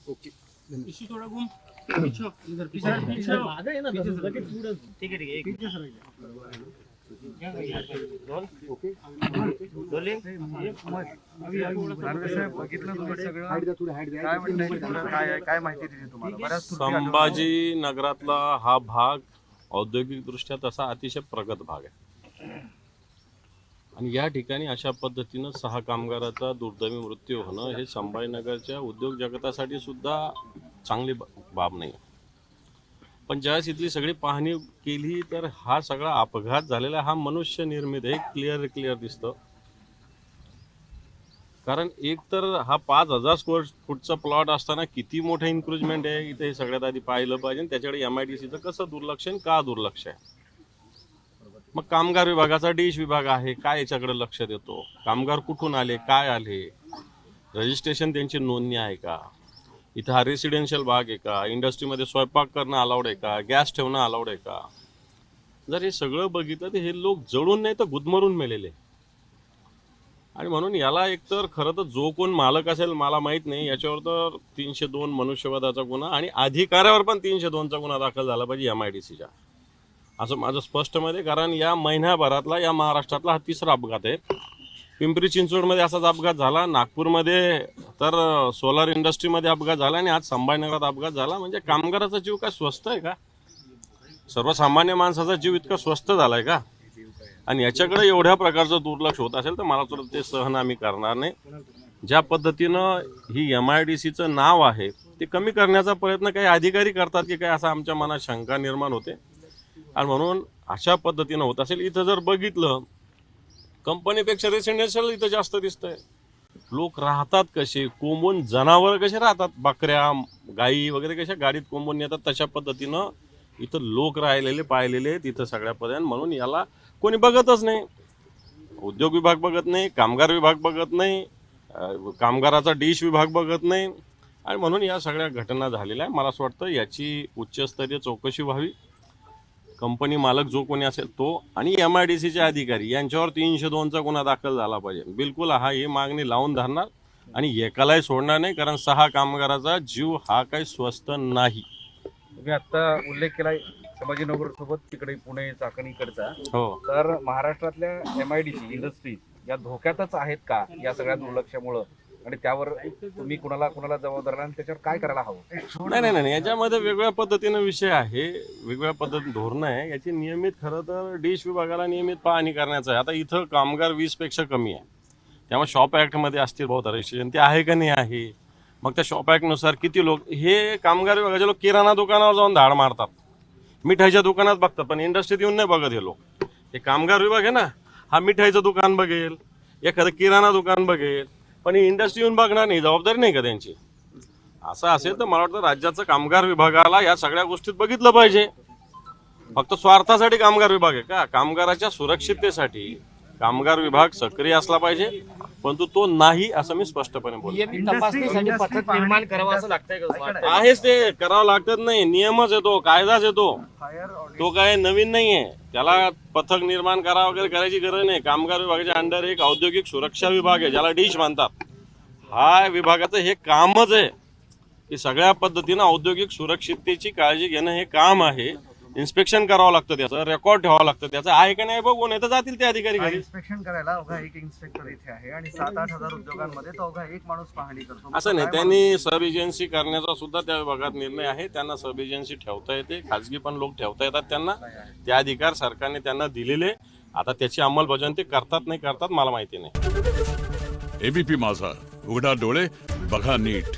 Okay इसी थोड़ा घूम पीछे इधर पीछे पीछे आगे है ना ठीक है एक पीछे सर ओके रोलिंग बघितलं तुम्ही सगळं काय म्हणताय काय माहिती दिली तुम्हाला बऱ्याच संभाजी नगरातला हा भाग औद्योगिक दृष्ट्या तसा अतिशय प्रगत भाग आहे आणि या ठिकाणी अशा पद्धतीनं 6 कामगाराचा दुर्दैवी मृत्यू होणं हे संभाजीनगरच्या उद्योग जगतासाठी सुद्धा चांगली बाब नाही. पण ज्यावेळेस इथली सगळी पाहणी केली तर हा सगळा अपघात झालेला हा मनुष्य निर्मित आहे. क्लिअर दिसतं. कारण एक तर हा 5000 स्क्वेअर फूटचा प्लॉट असताना किती मोठं इन्क्रोचमेंट आहे इथे सगळ्यात आधी पाहिलं पाहिजे. त्याच्याकडे MIDCचं कसं दुर्लक्ष आहे, का दुर्लक्ष आहे. मग कामगार विभागाचा डिश विभाग आहे, काय याच्याकडे लक्ष देतो. कामगार कुठून आले, काय आले, रजिस्ट्रेशन त्यांची नोंदणी आहे का, इथं हा रेसिडेन्शियल भाग आहे का, इंडस्ट्रीमध्ये स्वयंपाक करणं अलाउड आहे का, गॅस ठेवणं अलाउड आहे का. जर हे सगळं बघितलं तर हे लोक जळून नाही तर गुदमरून मेलेले. आणि म्हणून याला एकतर खरं तर जो कोण मालक असेल मला माहीत नाही, याच्यावर तर 302 मनुष्यवधाचा गुन्हा आणि अधिकाऱ्यावर पण 302चा गुन्हा दाखल झाला पाहिजे MIDCच्या, असं माझं स्पष्ट मत आहे. कारण या महिन्याभरातला या महाराष्ट्रातला हा 3रा अपघात आहे. पिंपरी चिंचवडमध्ये असाच अपघात झाला, नागपूरमध्ये तर सोलार इंडस्ट्रीमध्ये अपघात झाला आणि आज संभाजीनगरात अपघात झाला. म्हणजे कामगाराचा जीव काय स्वस्त आहे का, सर्वसामान्य माणसाचा जीव इतका स्वस्त झालाय का. आणि याच्याकडे एवढ्या प्रकारचं दुर्लक्ष होत असेल तर मला तर ते सहन आम्ही करणार नाही. ज्या पद्धतीनं ही MIDCचं नाव आहे ते कमी करण्याचा प्रयत्न काही अधिकारी करतात की काय असं आमच्या मनात शंका निर्माण होते. आणि म्हणून अशा पद्धतीनं होत असेल. इथं जर बघितलं कंपनीपेक्षा रेसिडेन्शियल इथं जास्त दिसतंय. लोक राहतात कसे, कोंबून जनावर कसे राहतात, बकऱ्या गाई वगैरे कशा गाडीत कोंबून येतात तशा पद्धतीनं इथं लोक राहिलेले पाहिलेले तिथं सगळ्या पद्धतीने. म्हणून याला कोणी बघतच नाही. उद्योग विभाग बघत नाही, कामगार विभाग बघत नाही, कामगाराचा डिश विभाग बघत नाही. आणि म्हणून या सगळ्या घटना झालेल्या आहे. मला असं वाटतं याची उच्चस्तरीय चौकशी व्हावी. कंपनी मालक जो कोणी असेल तो आणि MIDCचे अधिकारी यांच्यावर 302चा गुन्हा दाखल झाला पाहिजे. बिलकुल हा ही मागणी लावून धरणार आणि एकालाही सोडणार नाही. कारण 6 कामगाराचा जीव हा काही स्वस्त नाही. तुम्ही आता उल्लेख केलाय संभाजीनगर सोबत तिकडे पुणे चाकणीकडचा. हो, तर महाराष्ट्रातल्या MIDC इंडस्ट्रीज या धोक्यातच आहेत का या सगळ्या दुर्लक्षामुळं, आणि त्यावर तुम्ही कुणाला जबाबदार आणि त्याच्यावर काय करायला हवं. नाही याच्यामध्ये वेगवेगळ्या पद्धतीनं विषय आहे, वेगवेगळ्या पद्धतीने धोरणं आहे. याची नियमित खरं तर डिश विभागाला नियमित पाहणी करण्याचं आहे. आता इथं कामगार 20पेक्षा कमी आहे, त्यामुळे शॉप ऍक्टमध्ये असतील बहुत रजिस्ट्रेशन ते आहे का नाही आहे. मग त्या शॉप ऍक्टनुसार किती लोक, हे कामगार विभागाचे लोक किराणा दुकानावर जाऊन धाड मारतात, मिठाईच्या दुकानात बघतात, पण इंडस्ट्रीत येऊन नाही बघत हे लोक. हे कामगार विभाग आहे ना, हा मिठाईचं दुकान बघेल, एखादं किराणा दुकान बघेल, पण ही इंडस्ट्री येऊन बघणार नाही. जबाबदारी नाही का त्यांची. असं असेल तर मला वाटतं राज्याचं कामगार विभागाला या सगळ्या गोष्टीत बघितलं पाहिजे. फक्त स्वार्थासाठी कामगार विभाग आहे का. कामगाराच्या सुरक्षिततेसाठी कामगार विभाग सक्रिय असला पाहिजे, परंतु तो नाही असं मी स्पष्टपणे बोलतो. तपासणीसाठी पथक निर्माण करावं असं लागतंय का. आहेच ते करावं लागत नाही, नियमच येतो, कायदाच येतो, तो काय नवीन नाहीये. त्याला पथक निर्माण करावं वगैरे करायची गरज नाही. कामगार विभागाच्या अंडर एक औद्योगिक सुरक्षा विभाग आहे ज्याला डिश म्हणतात. हा विभागाचं हे कामच आहे की सगळ्या पद्धतीनं औद्योगिक सुरक्षिततेची काळजी घेणं हे काम आहे. इन्स्पेक्शन करावं लागतं, त्याचं रेकॉर्ड ठेवावं लागतं, त्याचं आहे का नाही बघून येतं जातील ते अधिकारी घरी. इन्स्पेक्शन करायला अवघा एक इन्स्पेक्टर इथे आहे आणि 7-8 हजार उद्योगांमध्ये तो अवघा एक माणूस पाहणी करतो. असं नाही, त्यांनी सब एजन्सी करण्याचा सुद्धा त्या विभागात निर्णय आहे. त्यांना सब एजन्सी ठेवता येते, खाजगी पण लोक ठेवता येतात त्यांना. ते अधिकार सरकारने त्यांना दिलेले. आता त्याची अंमलबजावणी ते करतात नाही करतात मला माहिती नाही. ABP माझा, उघडा डोळे बघा नीट.